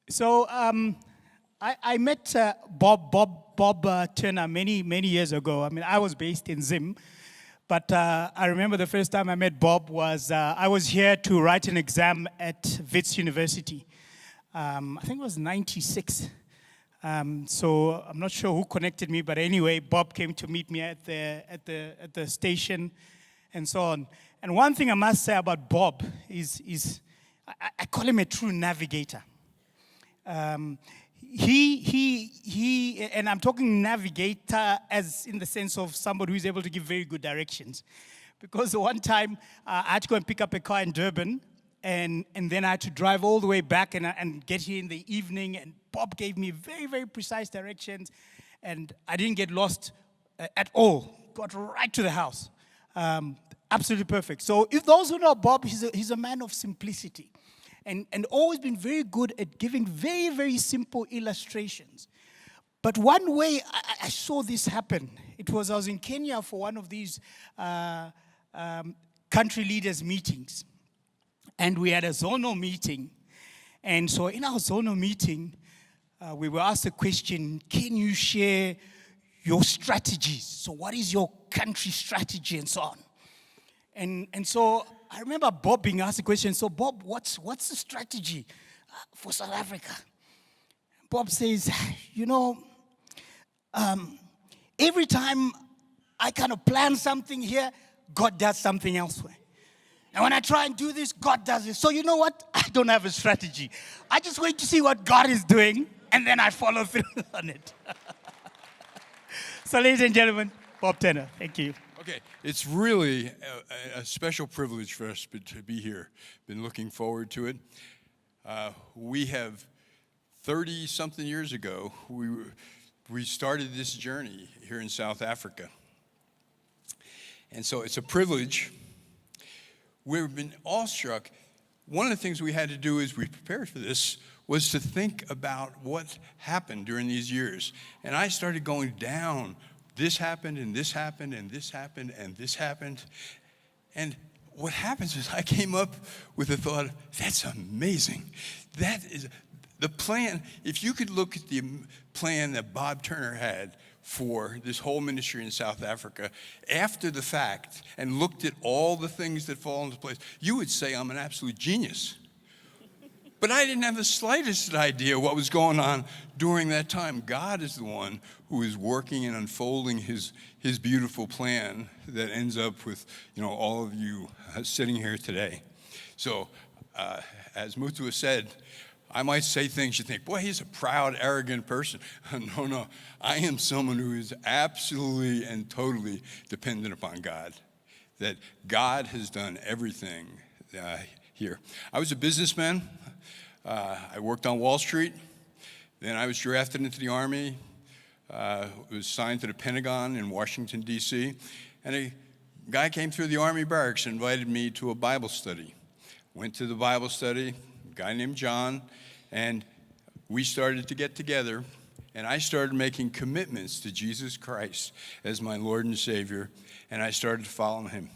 So I met Bob Turner many years ago. I mean, I was based in Zim, but I remember the first time I met Bob was I was here to write an exam at Wits University. I think it was '96. So I'm not sure who connected me, but anyway, Bob came to meet me at the station, and so on. And one thing I must say about Bob is I call him a true navigator. He, and I'm talking navigator as in the sense of somebody who's able to give very good directions. Because one time I had to go and pick up a car in Durban, and then I had to drive all the way back and get here in the evening, and Bob gave me very precise directions, and I didn't get lost at all. Got right to the house. Absolutely perfect. So if those who know Bob, he's a man of simplicity. And always been very good at giving very simple illustrations. But one way I saw this happen, I was in Kenya for one of these country leaders meetings. And we had a zonal meeting. And so in our zonal meeting, we were asked a question, can you share your strategies? So what is your country strategy and so on? And so I remember Bob being asked the question, so Bob, what's the strategy for South Africa? Bob says, every time I kind of plan something here, God does something elsewhere. And when I try and do this, God does it. So you know what? I don't have a strategy. I just wait to see what God is doing, and then I follow through on it. So ladies and gentlemen, Bob Turner, thank you. Okay, it's really a special privilege for us to be here. Been looking forward to it. We have 30-something years ago, we started this journey here in South Africa. And so it's a privilege. We've been awestruck. One of the things we had to do as we prepared for this was to think about what happened during these years. And I started going down. This happened, and this happened, and this happened, and this happened. And what happens is I came up with the thought, that's amazing. That is the plan. If you could look at the plan that Bob Turner had for this whole ministry in South Africa after the fact and looked at all the things that fall into place, you would say I'm an absolute genius. But I didn't have the slightest idea what was going on during that time. God is the one who is working and unfolding his beautiful plan that ends up with all of you sitting here today. So as Mutu said, I might say things you think, boy, he's a proud, arrogant person. No, I am someone who is absolutely and totally dependent upon God. That God has done everything here. I was a businessman. I worked on Wall Street. Then I was drafted into the Army. Was signed to the Pentagon in Washington, D.C. And a guy came through the Army barracks and invited me to a Bible study. Went to the Bible study, a guy named John, and we started to get together. And I started making commitments to Jesus Christ as my Lord and Savior, and I started to follow him.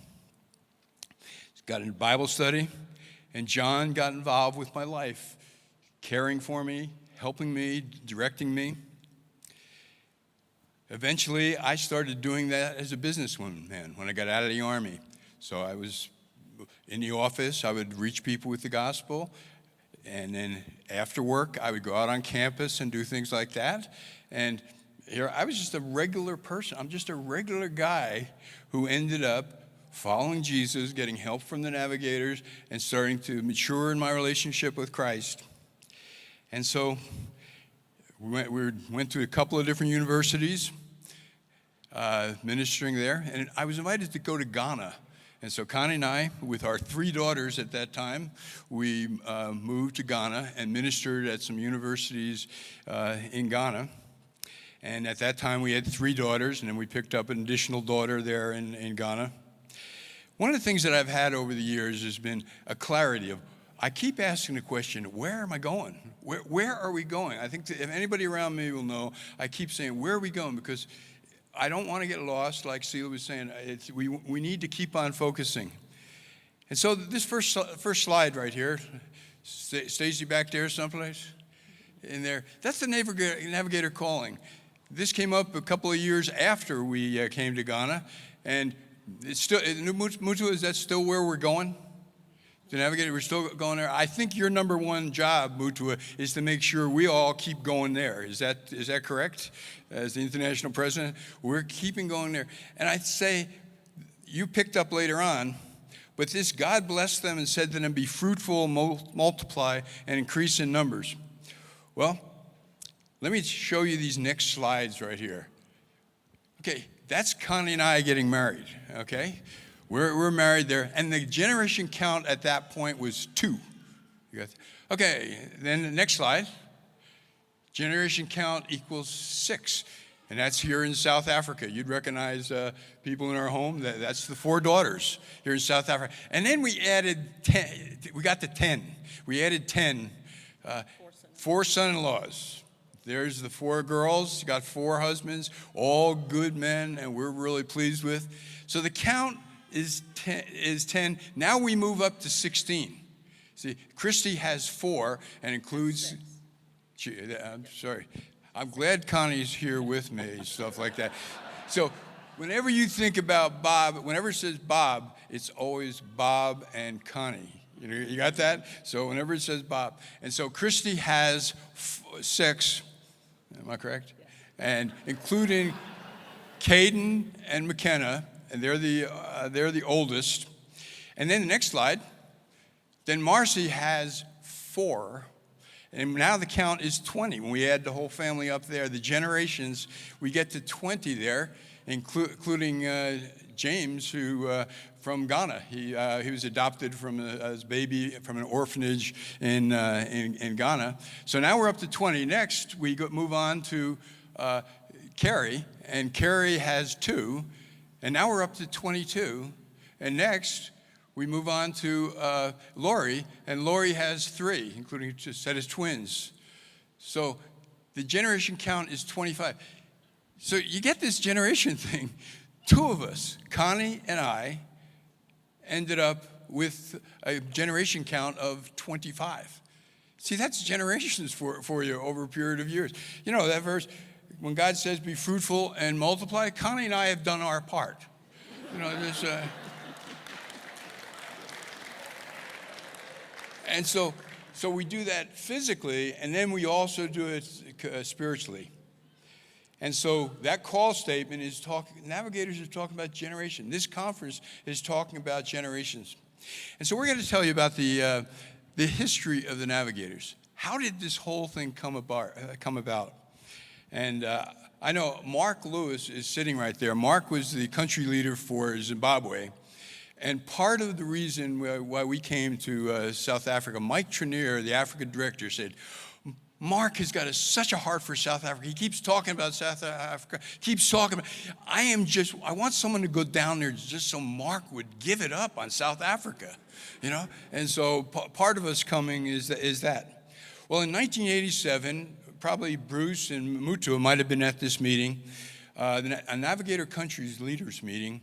Got into Bible study, and John got involved with my life, caring for me, helping me, directing me. Eventually, I started doing that as a businessman when I got out of the Army. So I was in the office, I would reach people with the gospel, and then after work, I would go out on campus and do things like that. And here, I was just a regular person. I'm just a regular guy who ended up following Jesus, getting help from the Navigators, and starting to mature in my relationship with Christ. And so we went to a couple of different universities, ministering there, and I was invited to go to Ghana. And so Connie and I, with our 3 daughters at that time, we moved to Ghana and ministered at some universities in Ghana. And at that time, we had 3 daughters, and then we picked up an additional daughter there in Ghana. One of the things that I've had over the years has been a clarity of, I keep asking the question, where am I going? Where are we going? I think if anybody around me will know, I keep saying, where are we going? Because I don't want to get lost, like Celia was saying. We need to keep on focusing. And so this first slide right here, Stacy back there someplace. in there. That's the navigator calling. This came up a couple of years after we came to Ghana, and it's still, Mutua, is that still where we're going? The Navigator, we're still going there. I think your number one job, Mutua, is to make sure we all keep going there. Is that correct? As the international president, we're keeping going there. And I'd say, you picked up later on, but this God blessed them and said to them, be fruitful, multiply, and increase in numbers. Well, let me show you these next slides right here. Okay, that's Connie and I getting married, okay? We're married there, and the generation count at that point was 2. Okay, then the next slide. Generation count equals 6, and that's here in South Africa. You'd recognize people in our home. That's the 4 daughters here in South Africa. And then we added 10. We got to 10. We added 10. 4 son-in-laws. There's the 4 girls. You got 4 husbands, all good men, and we're really pleased with. So the count is 10. Now we move up to 16. See, Christy has 4 and includes. I'm sorry. I'm glad Connie's here with me, stuff like that. So whenever you think about Bob, whenever it says Bob, it's always Bob and Connie. You got that? So whenever it says Bob. And so Christy has 6. Am I correct? And including Caden and McKenna, and they're the oldest. And then the next slide, then Marcy has 4, and now the count is 20. When we add the whole family up there, the generations, we get to 20 there, including James, who from Ghana. He was adopted from as baby from an orphanage in Ghana. So now we're up to 20. Next, we move on to Carrie, and Carrie has 2. And now we're up to 22. And next, we move on to Lori, and Lori has 3, including a set of twins. So the generation count is 25. So you get this generation thing. 2 of us, Connie and I, ended up with a generation count of 25. See, that's generations for you over a period of years. You know, that verse, when God says, be fruitful and multiply, Connie and I have done our part. You know, there's and so we do that physically, and then we also do it spiritually. And so that call statement is Navigators are talking about generation. This conference is talking about generations. And so we're going to tell you about the history of the Navigators. How did this whole thing come about? And I know Mark Lewis is sitting right there. Mark was the country leader for Zimbabwe. And part of the reason why we came to South Africa, Mike Trenier, the Africa director, said, Mark has got such a heart for South Africa. He keeps talking about South Africa, keeps talking about, I want someone to go down there just so Mark would give it up on South Africa, you know? And so part of us coming is that. Well, in 1987, probably Bruce and Mutua might have been at this meeting, a Navigator Countries leaders meeting.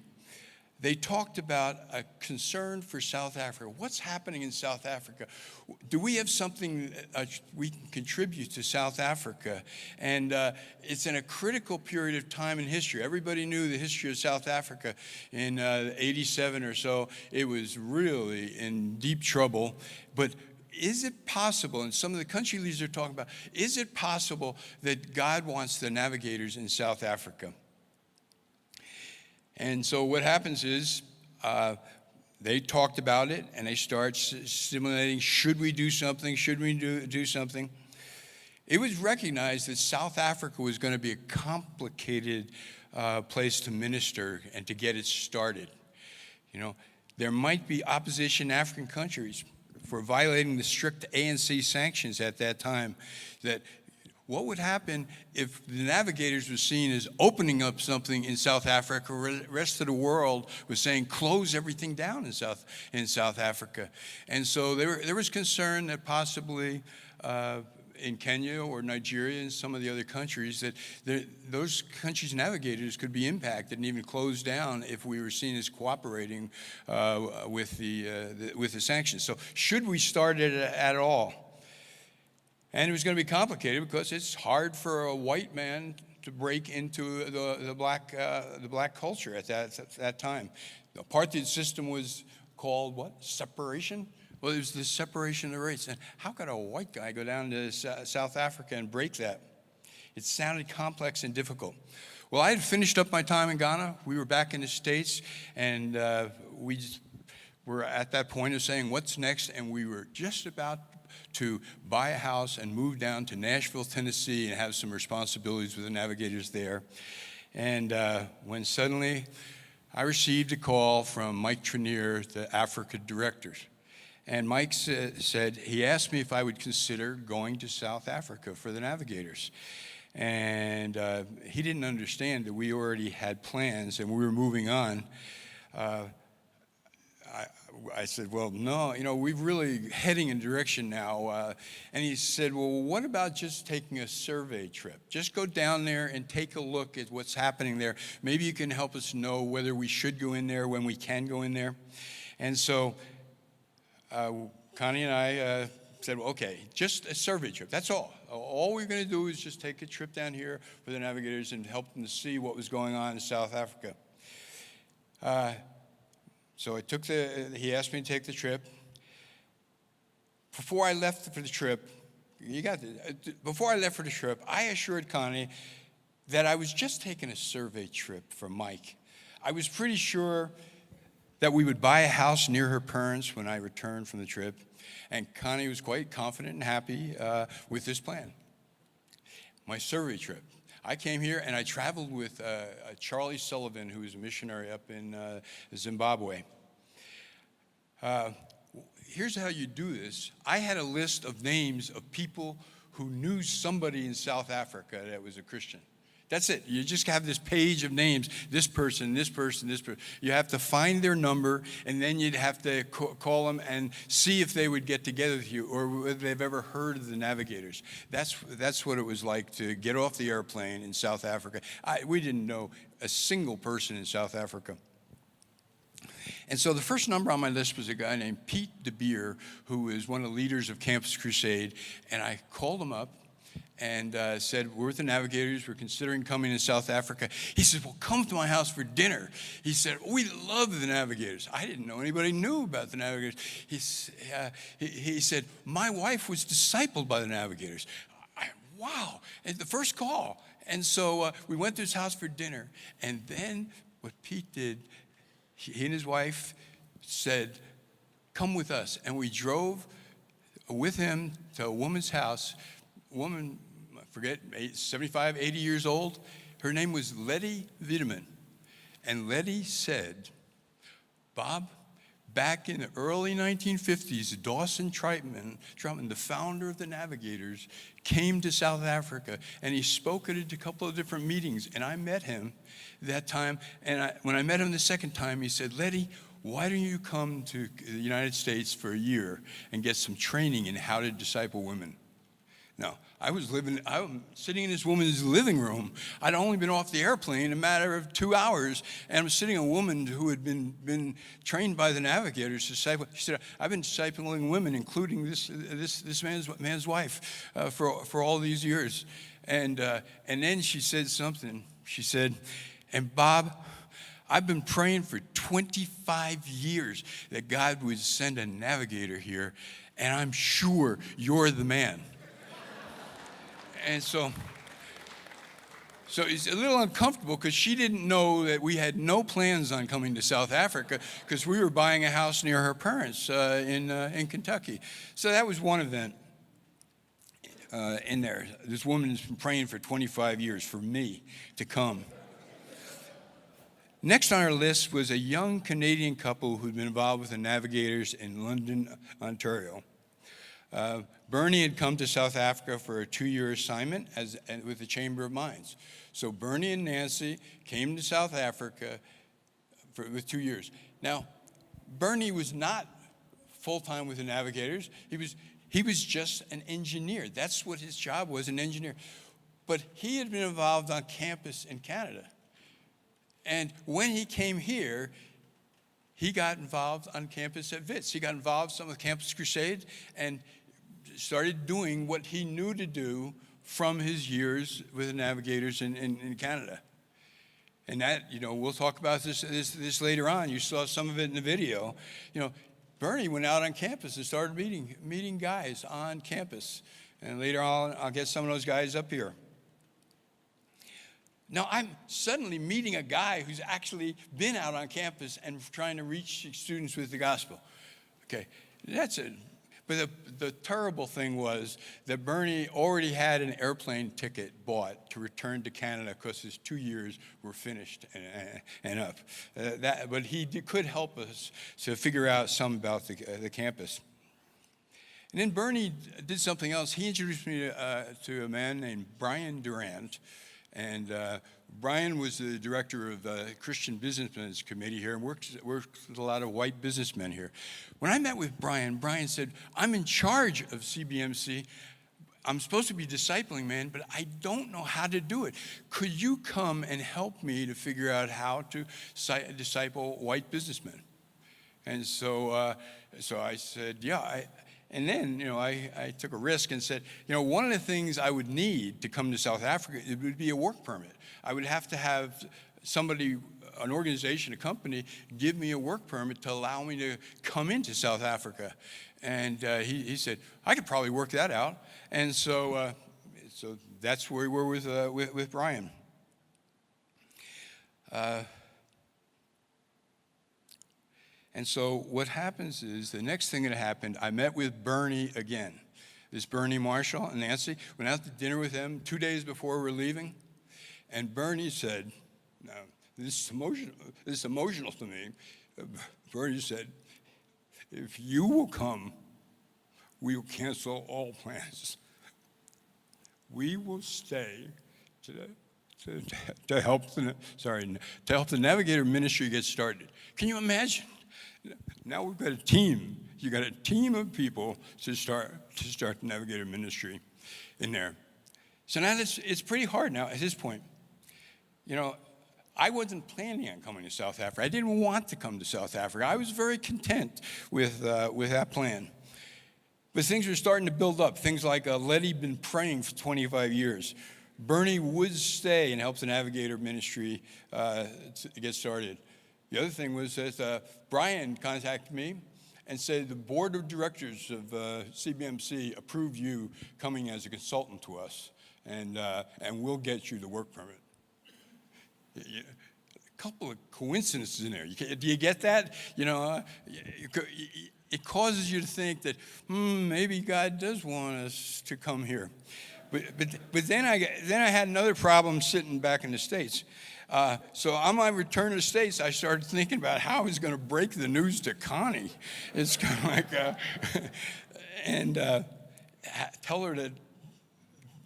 They talked about a concern for South Africa. What's happening in South Africa? Do we have something we can contribute to South Africa? And it's in a critical period of time in history. Everybody knew the history of South Africa in 87 or so. It was really in deep trouble. But is it possible, and some of the country leaders are talking about, is it possible that God wants the Navigators in South Africa? And so what happens is they talked about it, and they start stimulating, should we do something? Should we do something? It was recognized that South Africa was going to be a complicated place to minister and to get it started. You know, there might be opposition in African countries for violating the strict ANC sanctions at that time. That what would happen if the Navigators were seen as opening up something in South Africa, the rest of the world was saying close everything down in South Africa. And so there was concern that possibly in Kenya or Nigeria and some of the other countries that those countries' navigators could be impacted and even closed down if we were seen as cooperating with the sanctions. So should we start it at all? And it was going to be complicated because it's hard for a white man to break into the black culture at that time. The apartheid system was called what? Separation? Well, it was the separation of the race. And how could a white guy go down to South Africa and break that? It sounded complex and difficult. Well, I had finished up my time in Ghana. We were back in the States, and we were at that point of saying, what's next? And we were just about to buy a house and move down to Nashville, Tennessee, and have some responsibilities with the Navigators there. And when suddenly I received a call from Mike Trenier, the Africa director. And Mike said, he asked me if I would consider going to South Africa for the Navigators. And he didn't understand that we already had plans and we were moving on. I said, well, no, we're really heading in a direction now. And he said, well, what about just taking a survey trip? Just go down there and take a look at what's happening there. Maybe you can help us know whether we should go in there, when we can go in there. And so Connie and I said, well, okay, just a survey trip, that's all. All we're going to do is just take a trip down here for the Navigators and help them to see what was going on in South Africa. So he asked me to take the trip. Before I left for the trip, I assured Connie that I was just taking a survey trip for Mike. I was pretty sure that we would buy a house near her parents when I returned from the trip, and Connie was quite confident and happy with this plan. My survey trip. I came here and I traveled with Charlie Sullivan, who was a missionary up in Zimbabwe. Here's how you do this. I had a list of names of people who knew somebody in South Africa that was a Christian. That's it. You just have this page of names, this person, this person, this person. You have to find their number, and then you'd have to call them and see if they would get together with you or whether they've ever heard of the Navigators. That's what it was like to get off the airplane in South Africa. We didn't know a single person in South Africa. And so the first number on my list was a guy named Pete DeBeer, who is one of the leaders of Campus Crusade, and I called him up and said, we're with the Navigators, we're considering coming to South Africa. He said, well, come to my house for dinner. He said, we love the Navigators. I didn't know anybody knew about the Navigators. He said, my wife was discipled by the Navigators. Wow, and the first call. And so we went to his house for dinner. And then what Pete did, he and his wife said, come with us. And we drove with him to a woman's house. Woman, I forget, 75, 80 years old. Her name was Letty Wiedemann. And Letty said, Bob, back in the early 1950s, Dawson Trotman, the founder of the Navigators, came to South Africa, and he spoke at a couple of different meetings, and I met him that time. And when I met him the second time, he said, Letty, why don't you come to the United States for a year and get some training in how to disciple women? Now, I'm sitting in this woman's living room. I'd only been off the airplane a matter of 2 hours, and I'm sitting a woman who had been trained by the Navigators to disciple. She said, I've been discipling women, including this man's wife, for all these years. And then she said something. She said, and Bob, I've been praying for 25 years that God would send a navigator here, and I'm sure you're the man. And so it's a little uncomfortable because she didn't know that we had no plans on coming to South Africa because we were buying a house near her parents in Kentucky. So that was one event in there. This woman has been praying for 25 years for me to come. Next on our list was a young Canadian couple who'd been involved with the Navigators in London, Ontario. Bernie had come to South Africa for a 2-year assignment with the Chamber of Mines. So Bernie and Nancy came to South Africa with 2 years. Now, Bernie was not full-time with the Navigators. He was just an engineer. That's what his job was, an engineer. But he had been involved on campus in Canada. And when he came here, he got involved on campus at Wits. He got involved some with Campus Crusade, and started doing what he knew to do from his years with the Navigators in Canada. And that, we'll talk about this later on. You saw some of it in the video. Bernie went out on campus and started meeting guys on campus. And later on, I'll get some of those guys up here. Now, I'm suddenly meeting a guy who's actually been out on campus and trying to reach students with the gospel. Okay, that's it. But the terrible thing was that Bernie already had an airplane ticket bought to return to Canada because his 2 years were finished and up. But he could help us to figure out some about the campus. And then Bernie did something else. He introduced me to a man named Brian Durant. And Brian was the director of the Christian Businessmen's Committee here and worked with a lot of white businessmen here. When I met with Brian, Brian said, I'm in charge of CBMC. I'm supposed to be discipling men, but I don't know how to do it. Could you come and help me to figure out how to disciple white businessmen? And so I said, yeah. And then, I took a risk and said, one of the things I would need to come to South Africa, it would be a work permit. I would have to have somebody, an organization, a company, give me a work permit to allow me to come into South Africa. And he said, I could probably work that out. And so that's where we were with Brian. And so what happens is, the next thing that happened, I met with Bernie again. This Bernie Marshall and Nancy, went out to dinner with them 2 days before we were leaving. And Bernie said, now, this is emotional to me. Bernie said, if you will come, we will cancel all plans. We will stay to help the Navigator ministry get started. Can you imagine? Now we've got a team. You got a team of people to start the Navigator ministry in there. So now it's pretty hard now at this point. I wasn't planning on coming to South Africa. I didn't want to come to South Africa. I was very content with that plan. But things were starting to build up. Things like Letty'd been praying for 25 years. Bernie would stay and help the Navigator ministry to get started. The other thing was that Brian contacted me and said the board of directors of CBMC approved you coming as a consultant to us, and we'll get you the work permit. A couple of coincidences in there. Do you get that? It causes you to think that maybe God does want us to come here. But then I had another problem sitting back in the States. So on my return to the States, I started thinking about how I was going to break the news to Connie. It's kind of like, tell her that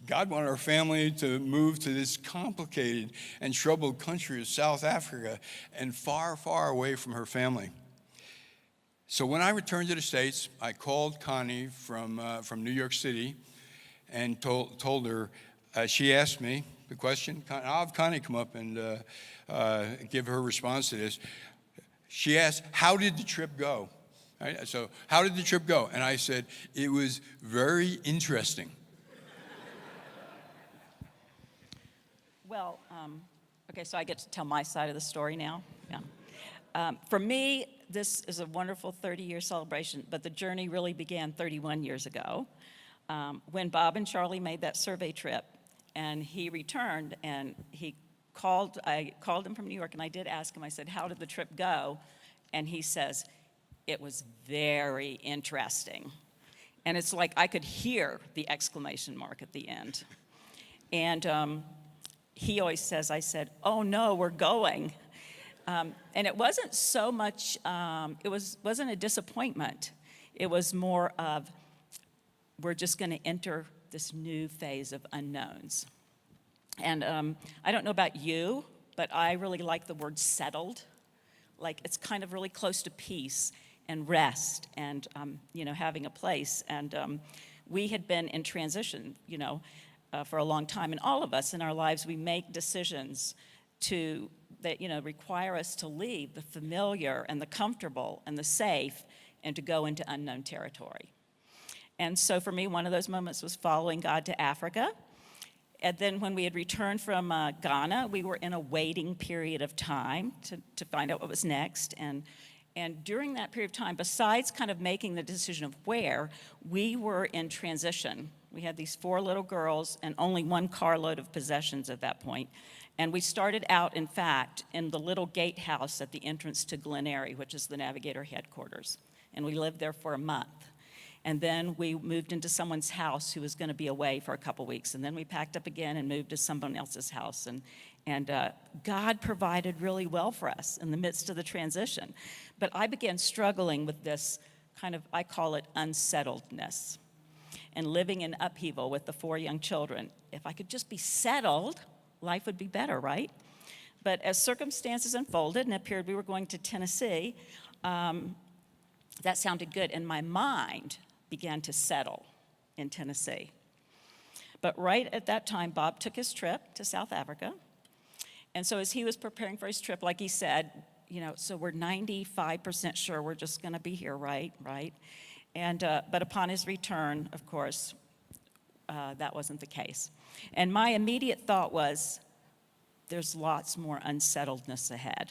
God wanted our family to move to this complicated and troubled country of South Africa and far, far away from her family. So when I returned to the States, I called Connie from New York City and told her, she asked me the question. I'll have Connie come up and give her response to this. She asked, how did the trip go? Right? So how did the trip go? And I said, it was very interesting. Well, okay, so I get to tell my side of the story now. Yeah. For me, this is a wonderful 30-year celebration, but the journey really began 31 years ago when Bob and Charlie made that survey trip, and he returned, and I called him from New York, and I did ask him, I said, how did the trip go? And he says, it was very interesting. And it's like I could hear the exclamation mark at the end. And he always says, I said, oh no, we're going. And it wasn't so much, wasn't a disappointment. It was more of, we're just going to enter this new phase of unknowns. And I don't know about you, but I really like the word settled. Like it's kind of really close to peace and rest and, having a place. And we had been in transition, for a long time. And all of us in our lives, we make decisions that require us to leave the familiar and the comfortable and the safe and to go into unknown territory. And so for me, one of those moments was following God to Africa. And then when we had returned from Ghana, we were in a waiting period of time to find out what was next. And during that period of time, besides kind of making the decision of where, we were in transition. We had these 4 little girls and only 1 carload of possessions at that point. And we started out, in fact, in the little gatehouse at the entrance to Glen Eyrie, which is the Navigator headquarters. And we lived there for a month. And then we moved into someone's house who was going to be away for a couple weeks. And then we packed up again and moved to someone else's house. And God provided really well for us in the midst of the transition. But I began struggling with this kind of, I call it unsettledness, and living in upheaval with the 4 young children. If I could just be settled, life would be better, right? But as circumstances unfolded and it appeared we were going to Tennessee, that sounded good. And my mind began to settle in Tennessee. But right at that time, Bob took his trip to South Africa. And so as he was preparing for his trip, like he said, so we're 95% sure we're just going to be here, right? And but upon his return, of course, that wasn't the case. And my immediate thought was, there's lots more unsettledness ahead.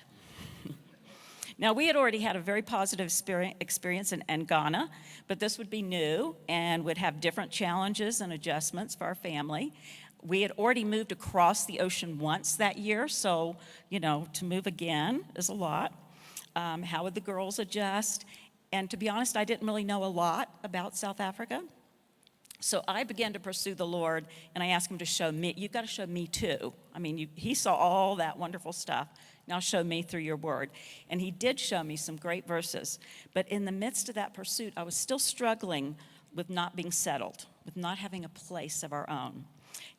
Now, we had already had a very positive experience in Ghana, but this would be new and would have different challenges and adjustments for our family. We had already moved across the ocean once that year, so, to move again is a lot. How would the girls adjust? And to be honest, I didn't really know a lot about South Africa. So I began to pursue the Lord, and I asked him to show me. You've got to show me too. I mean, he saw all that wonderful stuff. Now show me through your word. And he did show me some great verses. But in the midst of that pursuit, I was still struggling with not being settled, with not having a place of our own.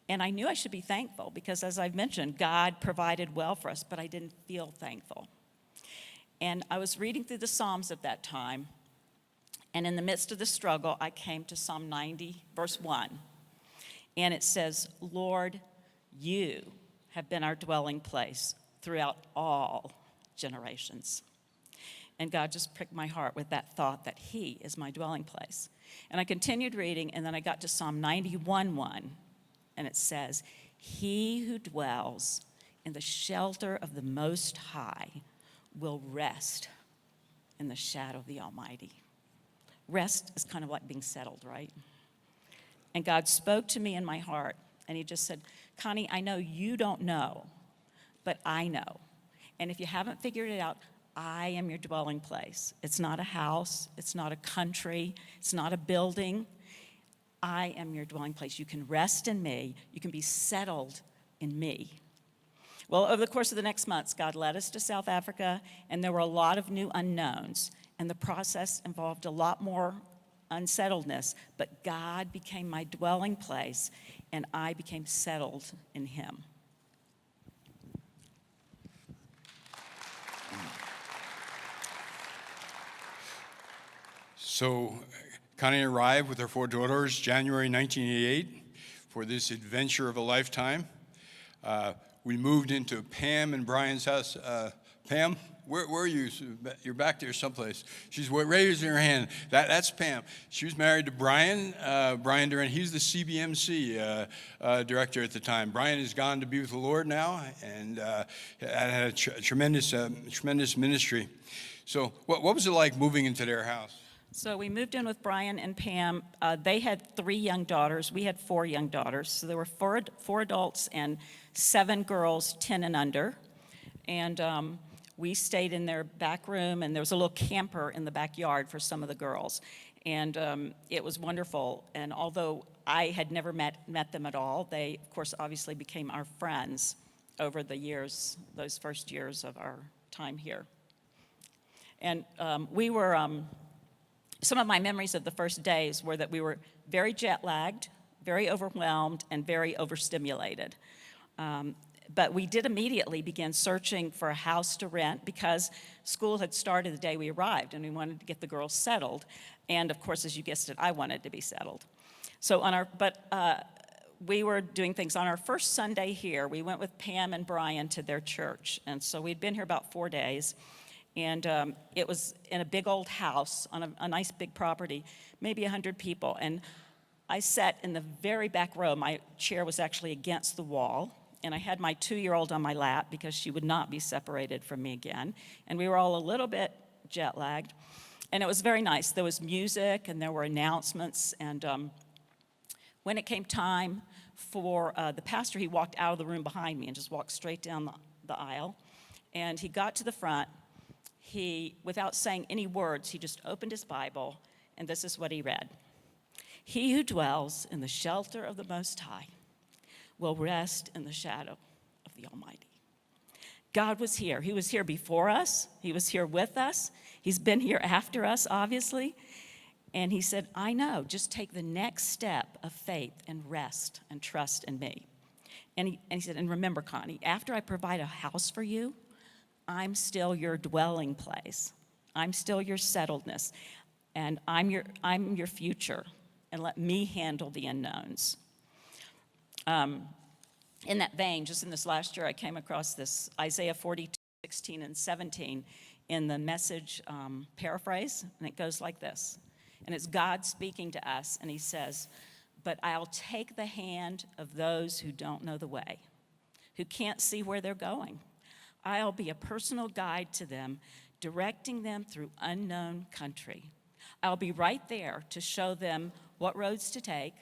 And I knew I should be thankful because, as I've mentioned, God provided well for us, but I didn't feel thankful. And I was reading through the Psalms at that time, and in the midst of the struggle, I came to Psalm 90, verse 1. And it says, Lord, you have been our dwelling place throughout all generations. And God just pricked my heart with that thought that he is my dwelling place. And I continued reading, and then I got to Psalm 91:1, and it says, he who dwells in the shelter of the Most High will rest in the shadow of the Almighty. Rest is kind of like being settled, right? And God spoke to me in my heart, and he just said, Connie, I know you don't know, but I know. And if you haven't figured it out, I am your dwelling place. It's not a house. It's not a country. It's not a building. I am your dwelling place. You can rest in me. You can be settled in me. Well, over the course of the next months, God led us to South Africa, and there were a lot of new unknowns. And the process involved a lot more unsettledness, but God became my dwelling place, and I became settled in him. So Connie arrived with her 4 daughters January 1988 for this adventure of a lifetime. We moved into Pam and Brian's house. Pam, where are you? You're back there someplace. She's raising her hand. That's Pam. She was married to Brian Durant. He's the CBMC director at the time. Brian has gone to be with the Lord now and had a tremendous ministry. So what was it like moving into their house? So we moved in with Brian and Pam. They had 3 young daughters. We had 4 young daughters. So there were four adults and 7 girls, 10 and under. And we stayed in their back room, and there was a little camper in the backyard for some of the girls. And it was wonderful. And although I had never met them at all, they, of course, obviously became our friends over the years, those first years of our time here. And we were... Some of my memories of the first days were that we were very jet-lagged, very overwhelmed, and very overstimulated. But we did immediately begin searching for a house to rent because school had started the day we arrived, and we wanted to get the girls settled. And of course, as you guessed it, I wanted to be settled. So we were doing things. On our first Sunday here, we went with Pam and Brian to their church. And so we'd been here about 4 days. And it was in a big old house on a nice big property, maybe 100 people. And I sat in the very back row. My chair was actually against the wall. And I had my 2-year-old on my lap because she would not be separated from me again. And we were all a little bit jet lagged. And it was very nice. There was music and there were announcements. And when it came time for the pastor, he walked out of the room behind me and just walked straight down the aisle. And he got to the front. He, without saying any words, he just opened his Bible, and this is what he read. He who dwells in the shelter of the Most High will rest in the shadow of the Almighty. God was here. He was here before us. He was here with us. He's been here after us, obviously. And he said, I know, just take the next step of faith and rest and trust in me. And he said, and remember, Connie, after I provide a house for you, I'm still your dwelling place. I'm still your settledness. And I'm your future. And let me handle the unknowns. In that vein, just in this last year, I came across this Isaiah 42:16 and 17 in the Message paraphrase, and it goes like this. And it's God speaking to us, and he says, but I'll take the hand of those who don't know the way, who can't see where they're going. I'll be a personal guide to them, directing them through unknown country. I'll be right there to show them what roads to take,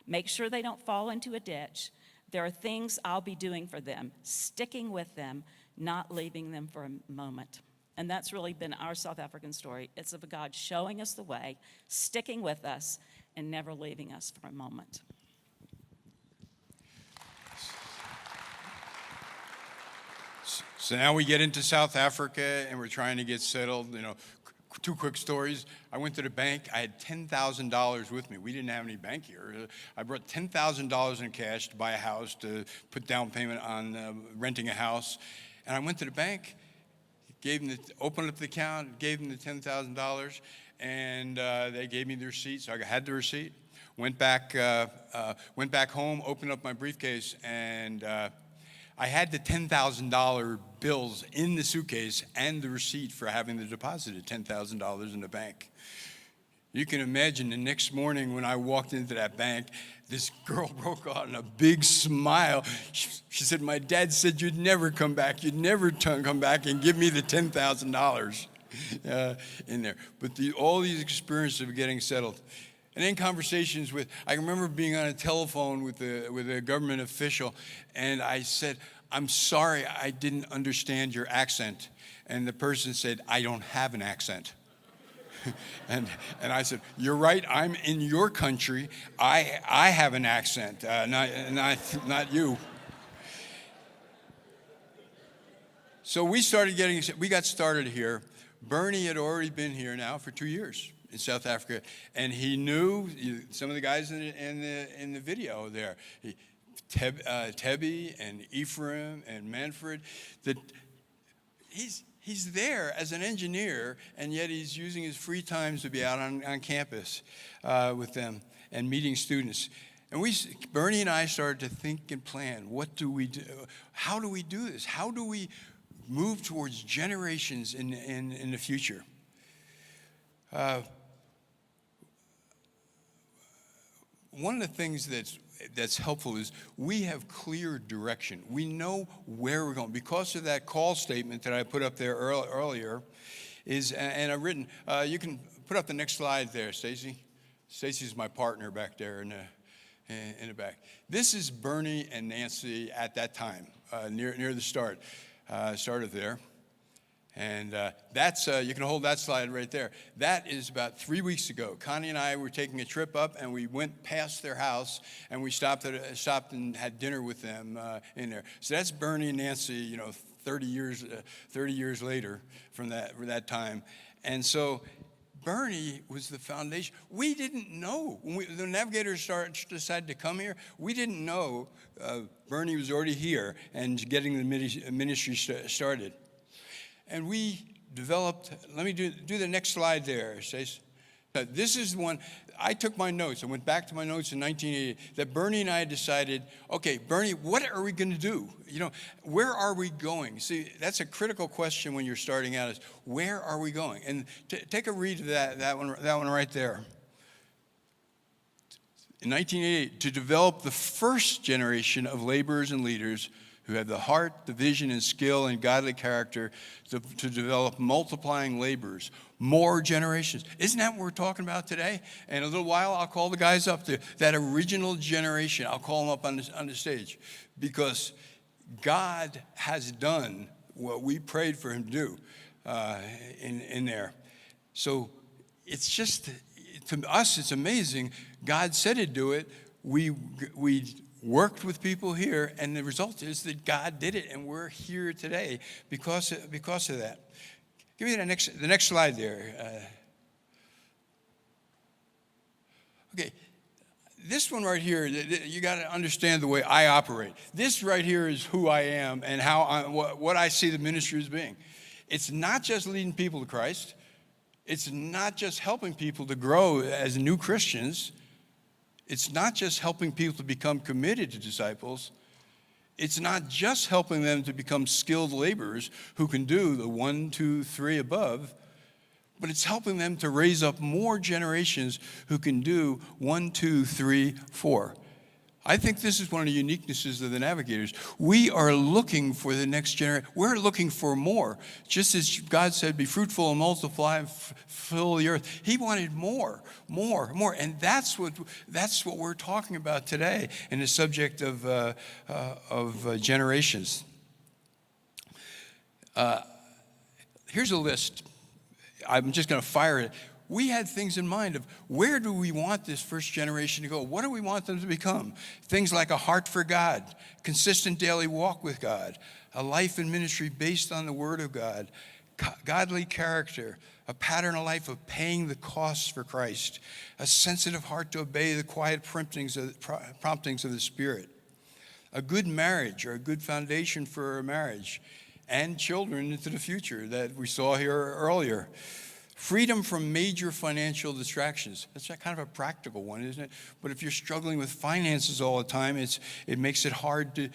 make sure they don't fall into a ditch. There are things I'll be doing for them, sticking with them, not leaving them for a moment. And that's really been our South African story. It's of God showing us the way, sticking with us, and never leaving us for a moment. So now we get into South Africa and we're trying to get settled. You know, two quick stories. I went to the bank. I had $10,000 with me. We didn't have any bank here. I brought $10,000 in cash to buy a house, to put down payment on renting a house. And I went to the bank, opened up the account, gave them the $10,000, and they gave me the receipt. So I had the receipt. Went back home, opened up my briefcase, and I had the $10,000 bills in the suitcase and the receipt for having the deposited $10,000 in the bank. You can imagine the next morning when I walked into that bank, this girl broke out in a big smile. She said, my dad said you'd never come back. You'd never come back and give me the $10,000 in there. But all these experiences of getting settled. And in conversations I remember being on a telephone with a government official, and I said, I'm sorry, I didn't understand your accent. And the person said, I don't have an accent. and I said, you're right, I'm in your country. I have an accent, not you. So we got started here. Bernie had already been here now for 2 years. In South Africa, and he knew some of the guys in the video there, Tebby and Ephraim and Manfred, that he's there as an engineer, and yet he's using his free times to be out on campus with them and meeting students. And Bernie and I started to think and plan, what do we do? How do we do this? How do we move towards generations in the future? One of the things that's helpful is we have clear direction. We know where we're going. Because of that call statement that I put up there earlier, and I've written, you can put up the next slide there, Stacy. Stacy's my partner back there in the back. This is Bernie and Nancy at that time, near the start. Started there. And that's, you can hold that slide right there. That is about 3 weeks ago. Connie and I were taking a trip up, and we went past their house, and we stopped and had dinner with them in there. So that's Bernie and Nancy, 30 years later from that time. And so Bernie was the foundation. We didn't know. When the Navigators decided to come here, we didn't know Bernie was already here and getting the ministry started. And we developed, let me do the next slide there, Stace. This is one, I took my notes. I went back to my notes in 1980 that Bernie and I decided, okay, Bernie, what are we going to do? You know, where are we going? See, that's a critical question when you're starting out is, where are we going? And take a read of that one right there. In 1988, to develop the first generation of laborers and leaders who have the heart, the vision, and skill and godly character to develop multiplying laborers, more generations. Isn't that what we're talking about today? And in a little while, I'll call the guys up to that original generation. I'll call them up on the stage because God has done what we prayed for him to do in there. So it's just, to us, it's amazing. God said he'd do it. We worked with people here, and the result is that God did it, and we're here today because of that. Give me the next slide there. Okay, this one right here, you got to understand the way I operate. This right here is who I am and what I see the ministry as being. It's not just leading people to Christ. It's not just helping people to grow as new Christians. It's not just helping people to become committed to disciples. It's not just helping them to become skilled laborers who can do the 1, 2, 3 above, but it's helping them to raise up more generations who can do 1, 2, 3, 4. I think this is one of the uniquenesses of the Navigators. We are looking for the next generation. We're looking for more. Just as God said, be fruitful and multiply and fill the earth. He wanted more. And that's what we're talking about today in the subject of generations. Here's a list. I'm just going to fire it. We had things in mind of where do we want this first generation to go? What do we want them to become? Things like a heart for God, consistent daily walk with God, a life and ministry based on the Word of God, godly character, a pattern of life of paying the costs for Christ, a sensitive heart to obey the quiet promptings of the Spirit, a good marriage or a good foundation for a marriage, and children into the future that we saw here earlier. Freedom from major financial distractions. That's kind of a practical one, isn't it? But if you're struggling with finances all the time, it makes it hard to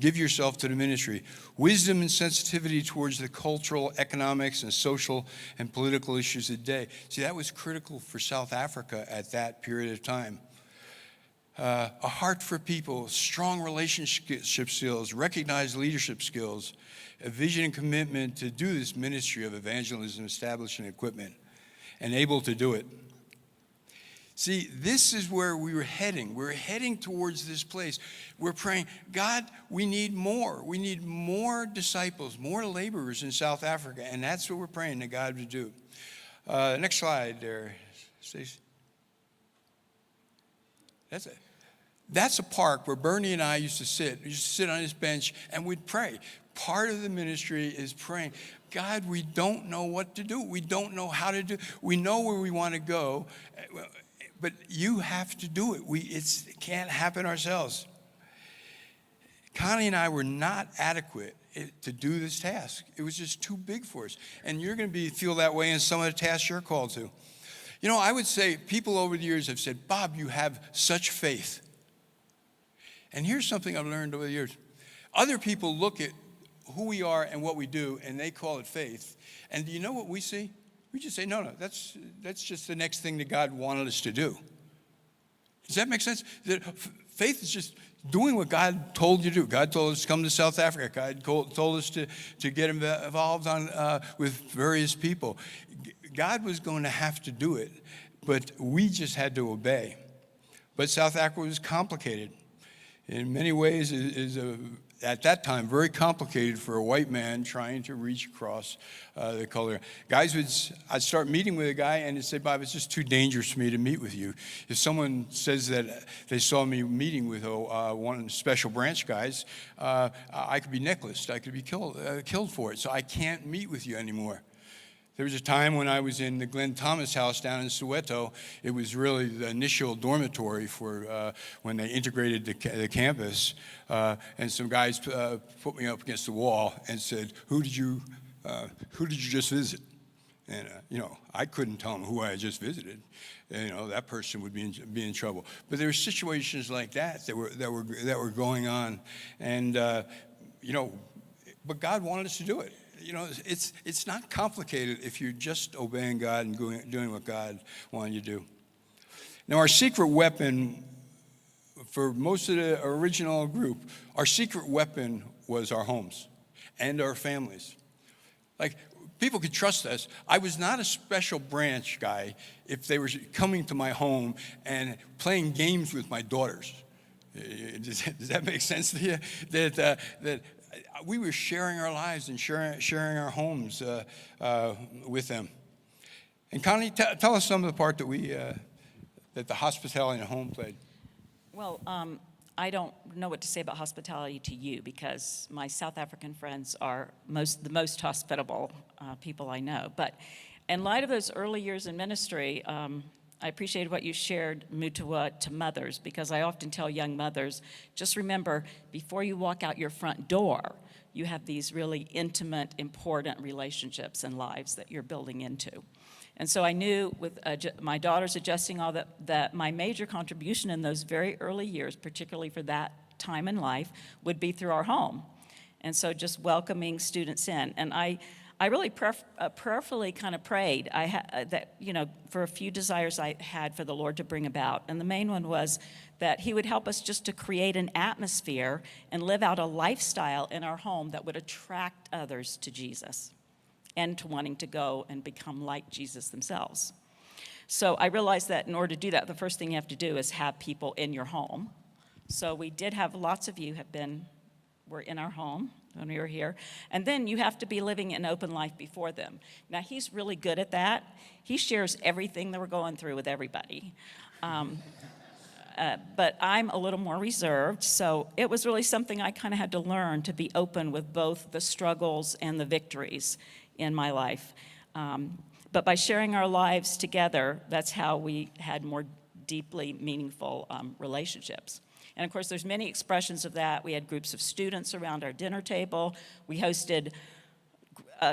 give yourself to the ministry. Wisdom and sensitivity towards the cultural, economics, and social and political issues of the day. See, that was critical for South Africa at that period of time. A heart for people, strong relationship skills, recognized leadership skills, a vision and commitment to do this ministry of evangelism, establishing equipment, and able to do it. See, this is where we were heading. We're heading towards this place. We're praying, God, we need more. We need more disciples, more laborers in South Africa, and that's what we're praying that God would do. Next slide there, Stacey. That's a park where Bernie and I used to sit. We used to sit on his bench and we'd pray. Part of the ministry is praying. God, we don't know what to do. We don't know how to do. We know where we want to go, but you have to do it. It can't happen ourselves. Connie and I were not adequate to do this task. It was just too big for us. And you're going to feel that way in some of the tasks you're called to. You know, I would say people over the years have said, Bob, you have such faith. And here's something I've learned over the years. Other people look at who we are and what we do, and they call it faith. And do you know what we see? We just say, no, that's just the next thing that God wanted us to do. Does that make sense? Faith is just doing what God told you to do. God told us to come to South Africa. God told us to get involved with various people. God was going to have to do it, but we just had to obey. But South Africa was complicated. In many ways, at that time, very complicated for a white man trying to reach across the color. I'd start meeting with a guy and he'd say, Bob, it's just too dangerous for me to meet with you. If someone says that they saw me meeting with one of the special branch guys, I could be necklaced. I could be killed for it. So I can't meet with you anymore. There was a time when I was in the Glenn Thomas house down in Soweto. It was really the initial dormitory for when they integrated the campus. And some guys put me up against the wall and said, "Who did you just visit?" And, I couldn't tell them who I had just visited. That person would be in trouble. But there were situations like that were going on. And, but God wanted us to do it. It's not complicated if you're just obeying God and doing what God wanted you to do. Now, our secret weapon, for most of the original group, our secret weapon was our homes and our families. Like, people could trust us. I was not a special branch guy if they were coming to my home and playing games with my daughters. Does that make sense to you? That we were sharing our lives and sharing our homes with them. And Connie, tell us some of the part that the hospitality in the home played. Well, I don't know what to say about hospitality to you because my South African friends are the most hospitable people I know. But in light of those early years in ministry, I appreciated what you shared, Mutua, to mothers, because I often tell young mothers, just remember, before you walk out your front door, you have these really intimate, important relationships and lives that you're building into. And so I knew with my daughters adjusting all that my major contribution in those very early years, particularly for that time in life, would be through our home. And so just welcoming students in. And I really prayerfully kind of prayed for a few desires I had for the Lord to bring about. And the main one was that he would help us just to create an atmosphere and live out a lifestyle in our home that would attract others to Jesus and to wanting to go and become like Jesus themselves. So I realized that in order to do that, the first thing you have to do is have people in your home. So we did have lots of you were in our home when we were here. And then you have to be living an open life before them. Now, he's really good at that. He shares everything that we're going through with everybody. But I'm a little more reserved, so it was really something I kind of had to learn to be open with both the struggles and the victories in my life. But by sharing our lives together, that's how we had more deeply meaningful relationships. And of course, there's many expressions of that. We had groups of students around our dinner table. We hosted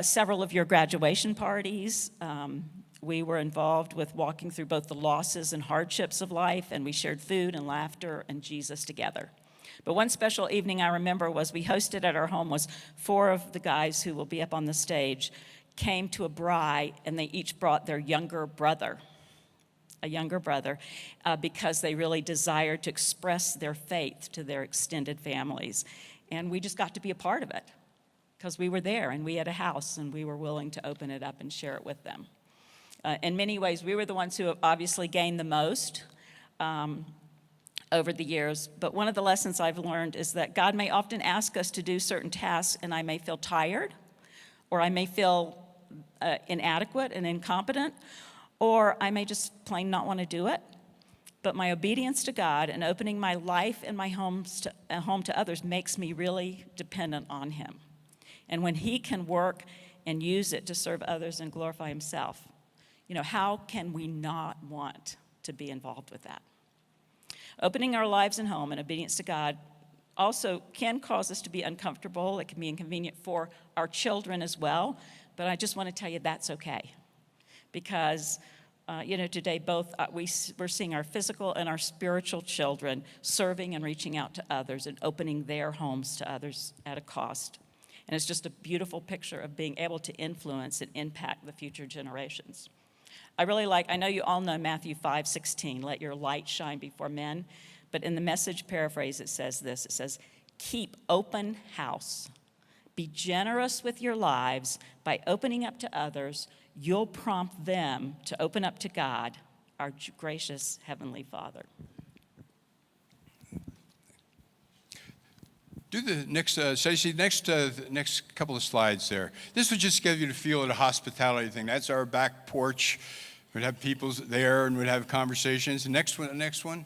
several of your graduation parties. We were involved with walking through both the losses and hardships of life, and we shared food and laughter and Jesus together. But one special evening I remember was we hosted at our home was 4 of the guys who will be up on the stage came to a braai, and they each brought their younger brother, because they really desired to express their faith to their extended families. And we just got to be a part of it because we were there and we had a house and we were willing to open it up and share it with them. In many ways, we were the ones who have obviously gained the most over the years. But one of the lessons I've learned is that God may often ask us to do certain tasks, and I may feel tired, or I may feel inadequate and incompetent, or I may just plain not want to do it. But my obedience to God and opening my life and my home to others makes me really dependent on him. And when he can work and use it to serve others and glorify himself, how can we not want to be involved with that? Opening our lives and home and obedience to God also can cause us to be uncomfortable. It can be inconvenient for our children as well. But I just want to tell you that's okay. Because, today both we're seeing our physical and our spiritual children serving and reaching out to others and opening their homes to others at a cost. And it's just a beautiful picture of being able to influence and impact the future generations. I know you all know Matthew 5:16, let your light shine before men. But in the Message paraphrase, it says this. It says, keep open house. Be generous with your lives by opening up to others. You'll prompt them to open up to God, our gracious Heavenly Father. Do the next, Stacey, next couple of slides there. This would just give you the feel of the hospitality thing. That's our back porch. We'd have people there and we'd have conversations. The next one.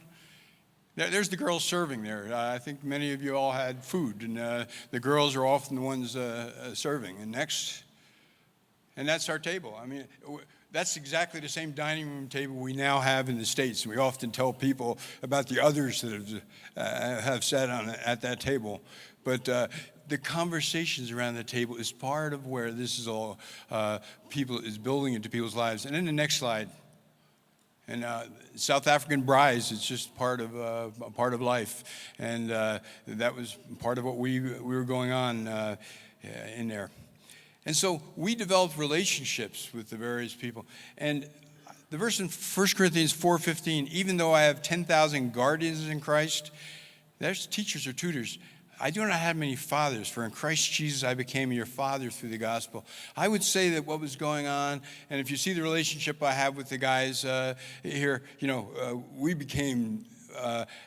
There's the girls serving there. I think many of you all had food, and the girls are often the ones serving. And that's our table. I mean, that's exactly the same dining room table we now have in the States. And we often tell people about the others that have sat at that table. But the conversations around the table is part of where this is all people is building into people's lives. And then the next slide. And South African brides, it's just part of life, and that was part of what we were going on in there. And so we developed relationships with the various people. And the verse in 1 Corinthians 4:15, even though I have 10,000 guardians in Christ, there's teachers or tutors, I do not have many fathers, for in Christ Jesus I became your father through the gospel. I would say that what was going on, and if you see the relationship I have with the guys here,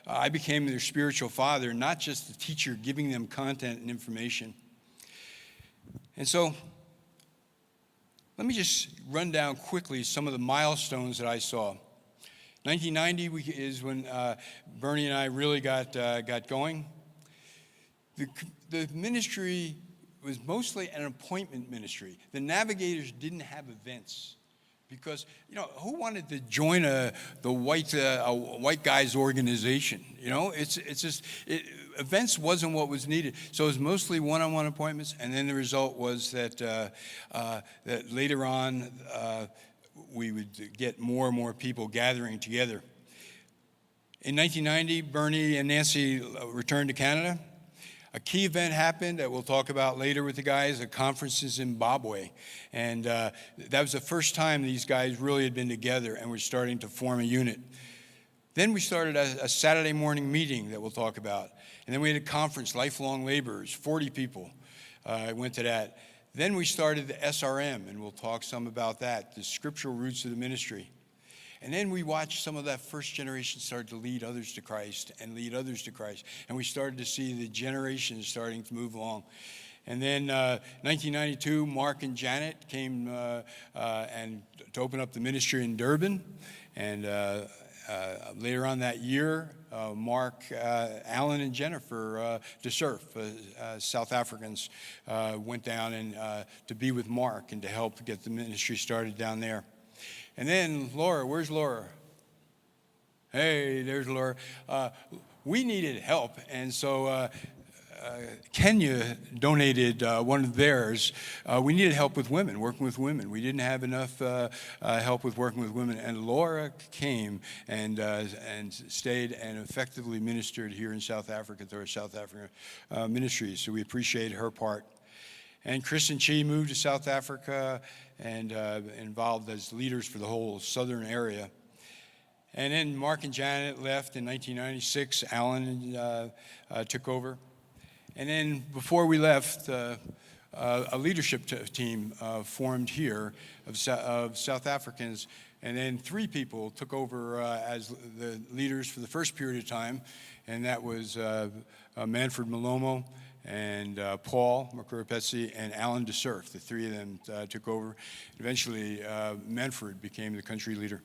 I became their spiritual father, not just the teacher giving them content and information. And so, let me just run down quickly some of the milestones that I saw. 1990 is when Bernie and I really got going. The ministry was mostly an appointment ministry. The Navigators didn't have events because, who wanted to join a white guy's organization? Events wasn't what was needed. So it was mostly one-on-one appointments, and then the result was that later on we would get more and more people gathering together. In 1990, Bernie and Nancy returned to Canada. A key event happened that we'll talk about later with the guys, a conference in Zimbabwe. And that was the first time these guys really had been together and were starting to form a unit. Then we started a Saturday morning meeting that we'll talk about. And then we had a conference, Lifelong Laborers, 40 people went to that. Then we started the SRM, and we'll talk some about that, the scriptural roots of the ministry. And then we watched some of that first generation start to lead others to Christ and lead others to Christ. And we started to see the generations starting to move along. And then 1992, Mark and Janet came and to open up the ministry in Durban. And later on that year, Mark, Alan, and Jennifer DeSurf, South Africans, went down and to be with Mark and to help get the ministry started down there. And then Laura, where's Laura? Hey, there's Laura. We needed help, and so Kenya donated one of theirs. We needed help with women, working with women. We didn't have enough help with working with women, and Laura came and stayed and effectively ministered here in South Africa through our South African ministries. So we appreciate her part. And Chris and Chi moved to South Africa and involved as leaders for the whole southern area. And then Mark and Janet left in 1996. Alan took over. And then before we left, a leadership team formed here of South Africans. And then 3 people took over as the leaders for the first period of time. And that was Manfred Malomo, and Paul Makurapetsi, and Alan DeSurf. The 3 of them took over. Eventually, Manfred became the country leader.